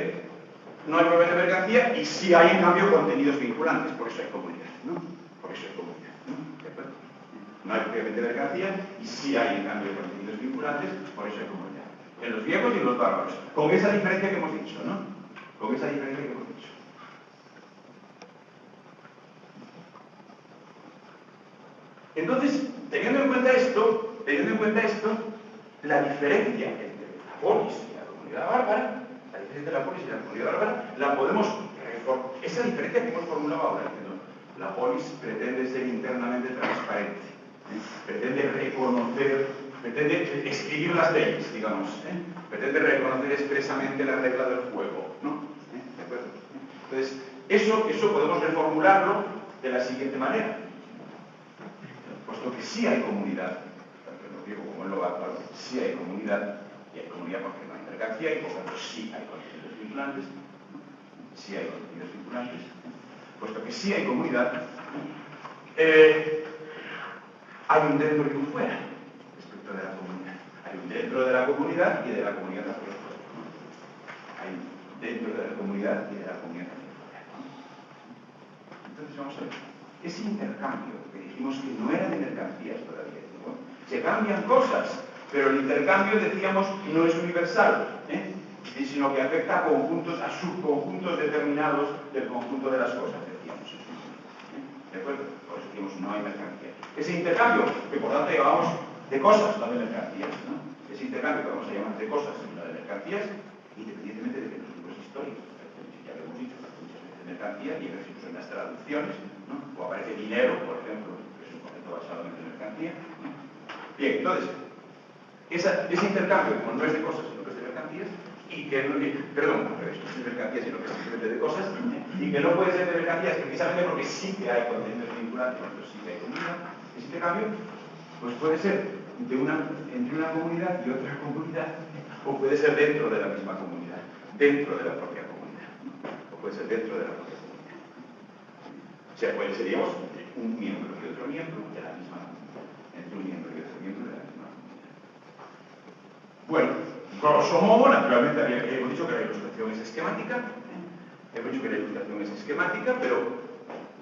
no hay propiamente mercancía y sí hay en cambio contenidos vinculantes, por eso hay comunidad, ¿no? Por eso hay comunidad, ¿no? ¿De acuerdo? No hay propiamente mercancía y sí hay en cambio contenidos vinculantes, por eso hay comunidad. En los griegos y en los bárbaros, con esa diferencia que hemos dicho, ¿no? Con esa diferencia que hemos dicho. Entonces, teniendo en cuenta esto, la diferencia entre la polis y la comunidad bárbara, la podemos reformar. Esa diferencia que hemos formulado ahora, diciendo, la polis pretende ser internamente transparente, pretende reconocer, pretende escribir las leyes, digamos, pretende reconocer expresamente la regla del juego, ¿no? ¿De acuerdo? Entonces, eso podemos reformularlo de la siguiente manera. Puesto que sí hay comunidad, tanto en lo griego como en lo bárbaro, sí hay comunidad, y hay comunidad porque no hay mercancía, y por tanto sí hay contenidos vinculantes, sí hay contenidos vinculantes, puesto que sí hay comunidad, hay un dentro y un fuera respecto de la comunidad. Hay un dentro de la comunidad y de la comunidad hacia afuera. Hay un dentro de la comunidad y de la comunidad hacia afuera. Entonces vamos a ver, ese intercambio que dijimos que no era de mercancías todavía, ¿no? Se cambian cosas, pero el intercambio, decíamos, no es universal, sino que afecta a conjuntos, a subconjuntos determinados del conjunto de las cosas, decíamos. ¿De acuerdo? Por eso decimos, no hay mercancía. Ese intercambio, que por tanto llamamos de cosas, no de mercancías, ¿no? Ese intercambio que vamos a llamar de cosas y no de mercancías, independientemente de que los libros históricos, ya lo hemos dicho, muchas veces mercancía, y a veces incluso en las traducciones, ¿no? O aparece dinero, por ejemplo, que es un concepto basado en mercancía, ¿no? Bien, entonces, ese intercambio, como no es de cosas, sino que es de mercancías, y que no, perdón, no es de mercancías, sino que es simplemente de cosas, y que no puede ser de mercancías precisamente porque sí que hay contenidos vinculantes, pero sí que hay comunidad. Ese intercambio, pues puede ser entre una comunidad y otra comunidad, o puede ser dentro de la misma comunidad, dentro de la propia comunidad, o puede ser dentro de la propia comunidad. O sea, seríamos un miembro y otro miembro de la misma comunidad, entre un miembro y otro miembro de la misma comunidad. Bueno, grosso modo, naturalmente hemos dicho que la ilustración es esquemática, pero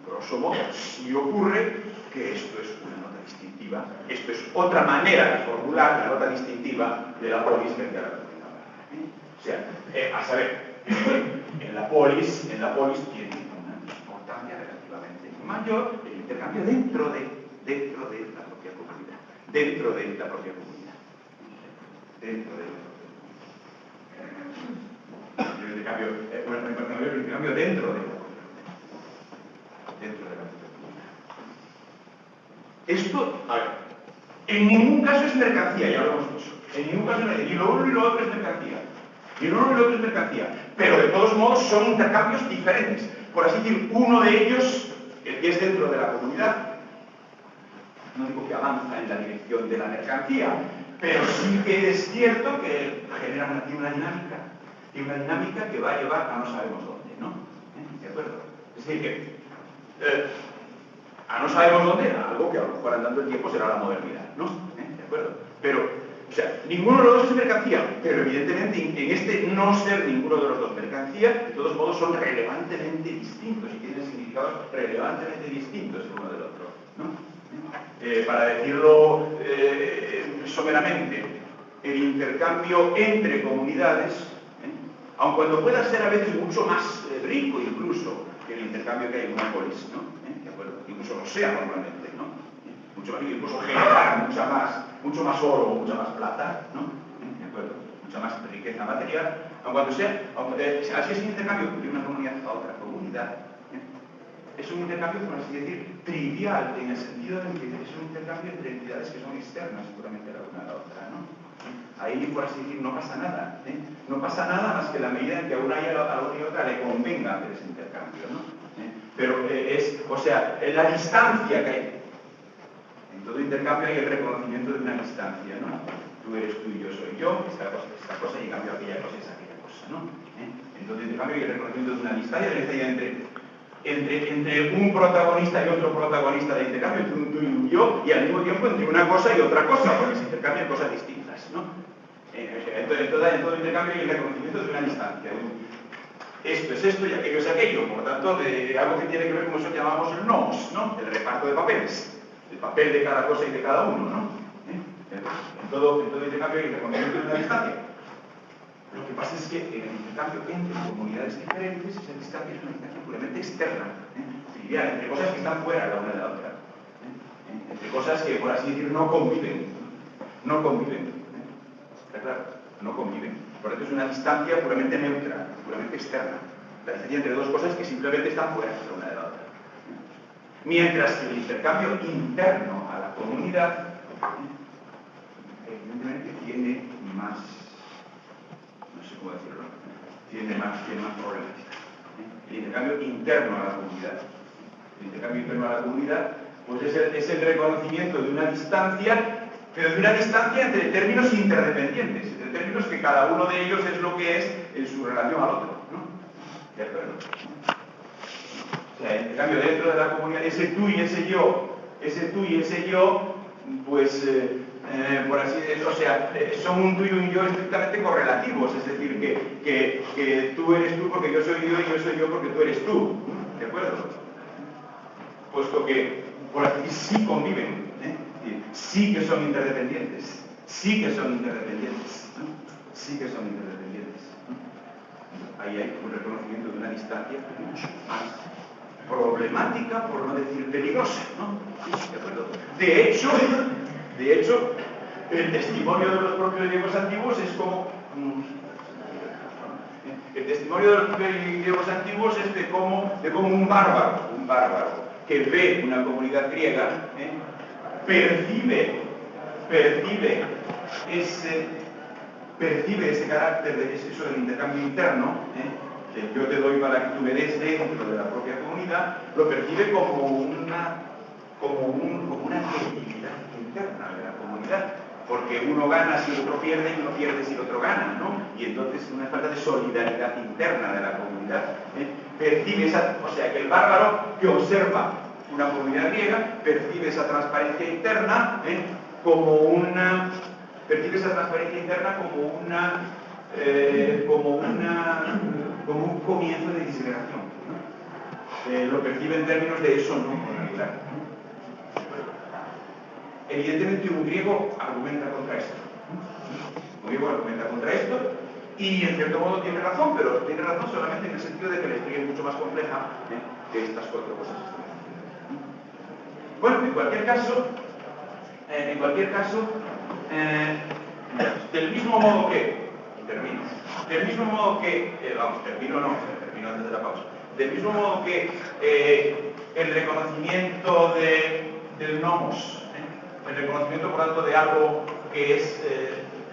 grosso modo sí ocurre que esto es una nota distintiva, esto es otra manera de formular la nota distintiva de la polis frente a la comunidad bárbara. O sea, a saber, en la polis tiene una importancia relativamente mayor el intercambio dentro de la propia comunidad, dentro de la propia comunidad. El intercambio dentro de la comunidad. Esto, a ver, en ningún caso es mercancía, ya lo hemos dicho. En ningún caso es, y lo uno y lo otro es mercancía. Pero de todos modos son intercambios diferentes. Por así decir, uno de ellos, el que es dentro de la comunidad, no digo que avanza en la dirección de la mercancía, pero sí que es cierto que tiene una dinámica que va a llevar a no sabemos dónde, ¿no? ¿De acuerdo? Es decir, que a no sabemos dónde, algo que a lo mejor andando el tiempo será la modernidad, ¿no? ¿De acuerdo? Pero O sea, ninguno de los dos es mercancía, pero evidentemente en este no ser ninguno de los dos mercancía, de todos modos son relevantemente distintos y tienen significados relevantemente distintos el uno del otro, ¿no? Para decirlo someramente, el intercambio entre comunidades, aun cuando pueda ser a veces mucho más rico incluso que el intercambio que hay en una polis, ¿no? ¿De acuerdo? Incluso lo sea normalmente, ¿no? Mucho más rico, incluso generar mucho más oro, mucha más plata, ¿no? ¿De acuerdo? Mucha más riqueza material, aun cuando sea, así es un intercambio de una comunidad a otra comunidad. Es un intercambio, por así decir, trivial, en el sentido de que es un intercambio entre entidades que son externas, seguramente la una a la otra, ¿no? Ahí, por así decir, no pasa nada, ¿eh? No pasa nada más que la medida en que a una y a la otra le convenga hacer ese intercambio, ¿no? Pero o sea, la distancia que hay. En todo intercambio hay el reconocimiento de una distancia, ¿no? Tú eres tú y yo soy yo, esta cosa, y en cambio aquella cosa es aquella cosa, ¿no? En todo intercambio hay el reconocimiento de una distancia entre un protagonista y otro protagonista de intercambio, entre un tú y un yo, y al mismo tiempo entre una cosa y otra cosa, porque se intercambian cosas distintas, ¿no? En todo intercambio hay el reconocimiento de una distancia. Esto es esto y aquello es aquello, por tanto, de algo que tiene que ver con eso que llamamos el nomos, ¿no? El reparto de papeles, el papel de cada cosa y de cada uno, ¿no? En todo intercambio hay el reconocimiento de una distancia. Lo que pasa es que en el intercambio entre comunidades diferentes, esa distancia es una distancia puramente externa, trivial, entre cosas que están fuera la una de la otra, entre cosas que, por así decir, no conviven, ¿está claro? No conviven. Por eso es una distancia puramente neutra, puramente externa, la distancia entre dos cosas que simplemente están fuera la una de la otra. Mientras que el intercambio interno a la comunidad, evidentemente tiene más, no sé cómo decirlo, tiene más problemática. El intercambio interno a la comunidad. El intercambio interno a la comunidad, pues es el reconocimiento de una distancia, pero de una distancia entre términos interdependientes, entre términos que cada uno de ellos es lo que es en su relación al otro, ¿no? ¿De acuerdo? O sea, el intercambio dentro de la comunidad, ese tú y ese yo, pues por así decirlo, o sea, son un tú y un yo estrictamente correlativos, es decir, que tú eres tú porque yo soy yo y yo soy yo porque tú eres tú, ¿de acuerdo? Puesto que, por así decir, sí conviven, sí que son interdependientes, Ahí hay un reconocimiento de una distancia mucho más problemática, por no decir peligrosa, ¿no? ¿De acuerdo? De hecho, el testimonio de los propios griegos antiguos es como... El testimonio de los griegos antiguos es de como un bárbaro que ve una comunidad griega, percibe ese carácter de eso del intercambio interno, que yo te doy para que tú me des dentro de la propia comunidad, lo percibe como una actividad interna de la comunidad, porque uno gana si el otro pierde y uno pierde si el otro gana, ¿no? Y entonces una falta de solidaridad interna de la comunidad. Percibe esa, o sea, que el bárbaro que observa una comunidad griega percibe esa transparencia interna como un comienzo de disgregación, ¿no? Lo percibe en términos de eso no conectar. Evidentemente un griego argumenta contra esto, y en cierto modo tiene razón, pero tiene razón solamente en el sentido de que la historia es mucho más compleja que estas cuatro cosas. Bueno, en cualquier caso, del mismo modo que, termino antes de la pausa, del mismo modo que el reconocimiento del nomos, el reconocimiento por tanto de algo que es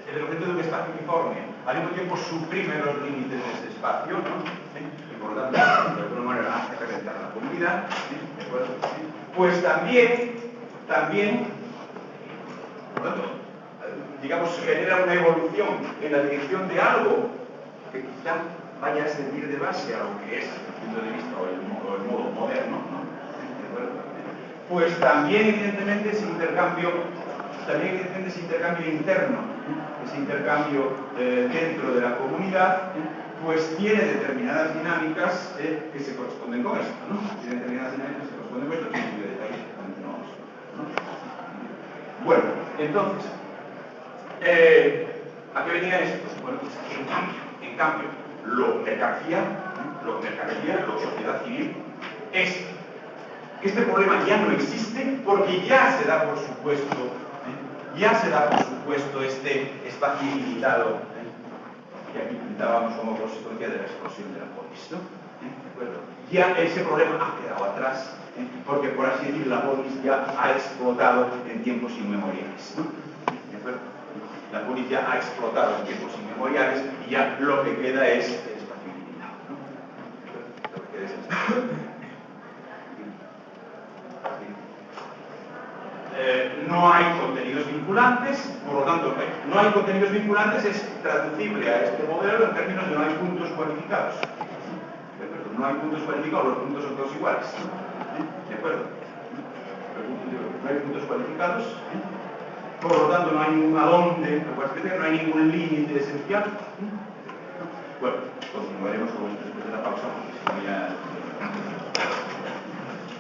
el reconocimiento de un espacio uniforme, al mismo tiempo suprime los límites de ese espacio, ¿no? Y por lo tanto, de alguna manera hace reventar la comunidad, pues también, por lo tanto, digamos, genera una evolución en la dirección de algo que quizá vaya a servir de base a lo que es, desde el punto de vista o el modo moderno, ¿no? Pues también, evidentemente, ese intercambio también hay que defender ese intercambio interno, ese intercambio dentro de la comunidad, pues tiene determinadas dinámicas que se corresponden con esto, ¿no? Tiene determinadas dinámicas que se corresponden con esto, que incluye detalles que no vamos a ver, ¿no? Bueno, entonces, ¿a qué venía esto? Bueno, pues en cambio, lo mercancía, lo sociedad civil, es que este problema ya no existe porque ya se da por supuesto, este espacio ilimitado, que aquí pintábamos como consecuencia de la explosión de la polis, ¿no? ¿De acuerdo? Ya ese problema ha quedado atrás, porque por así decirlo, la polis ya ha explotado en tiempos inmemoriales, ¿no? ¿De acuerdo? La polis ya ha explotado en tiempos inmemoriales y ya lo que queda es el espacio ilimitado, ¿no? Lo que queda es el espacio ilimitado. No hay contenidos vinculantes, por lo tanto, no hay contenidos vinculantes es traducible a este modelo en términos de no hay puntos cualificados. ¿De acuerdo? No hay puntos cualificados, los puntos son todos iguales. ¿De acuerdo? No hay puntos cualificados, por lo tanto no hay ningún adonde, no hay ningún límite esencial. Bueno, continuaremos con esto después de la pausa, porque si no ya